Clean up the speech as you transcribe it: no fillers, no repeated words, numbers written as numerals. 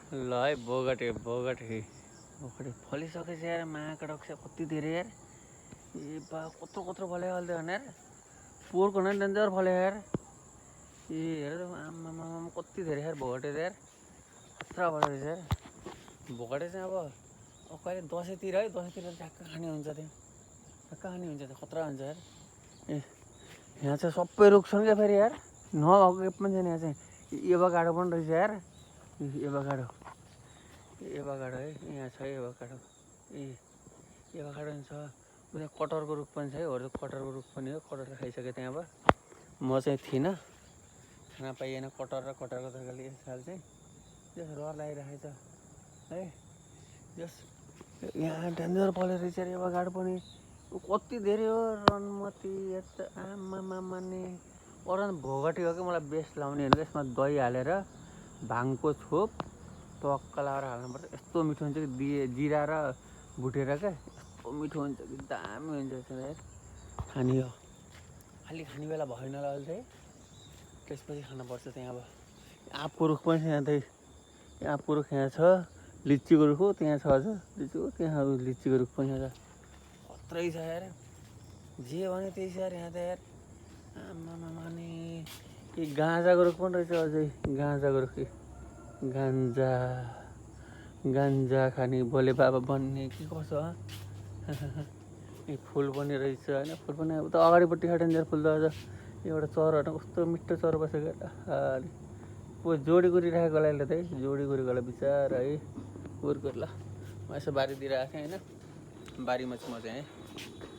ल है बोगटे बोगटे बोगटे फलिसकेछ यार माका रक्ष कति धेरै यार ए बा कत्रो कत्रो फल्यो अहिले त यार पोहोरको नै डेन्जर फल्यो यार ए हेर त आम्मामा कति धेरै यार बोगटे यार खतरा फल्यो यार बोगटे चाहिँ अब कहिले दसैँतिर है दसैँतिर ठ्याक्क खाने हुन्छ त्यहाँ ठ्याक्क खाने हुन्छ त्यहाँ खतरा हुन्छ यार ए यहाँ चाहिँ सबै रुखछन् क्या फेरि यार नभएको पनि छैन यहाँ चाहिँ एभाकाडो पनि रहेछ यार एभाकाडो एभाकाडो है यहाँ छ एभाकाडो ए एभाकाडो पनि छ उता कटहरको रुख पनि छ है अरू कटहरको रुख पनि हो कटहर खाइसकेँ त्यहाँ अब म चाहिँ थिइनँ खाना पाइएन कटहर र कटहरको तरकारीले यस साल चाहिँ जस रहर लागिरहेको छ है जस यहाँ डेन्जर फलेर रहेछ एभाकाडो पनि कति धेरै हो रनमती यता आमामा माने अरू भोगटी हो कि मलाई बेस्ट लाउने हो यसमा दही हालेर भाङको छोप टक्क लाएर हाल्नुपर्छ यस्तो मिठो हुन्छ कि जिरा र भुटेर क्या यस्तो मिठो हुन्छ कि दामी हुन्छ यार खाने हो खालि खाने बेला भएन ल अहिले चाहिँ त्यसपछि खानुपर्छ त्यहाँ अब आँपको रुख पनि छ यहाँ चाहिँ आँपको रुख यहाँ छ लिचीको रुख हो त्यहाँ छ अझ लिचीको त्यहाँ लिचीको रुख पनि छ खत्रै छ यार जे भने त्यही छ यार यहाँ त यार आमामा माने ए गाँजाको रुख पनि रहेछ अझै गाँजाको रुख गान्जा गान्जा खाने भोले बाबा बन्ने के कसो ए फुल पनि रहेछ होइन फुल पनि उता अगाडिपट्टि छ डेन्जर फुल त अझ एउटा चरोहरू कस्तो मिठो चरो बसेको पो जोडी गरिराखेको होला त है जोडी गरेको होला बिचारा है ल म यसो बारीतिर आएको थिएँ होइन बारीमा चाहिँ म चाहिँ है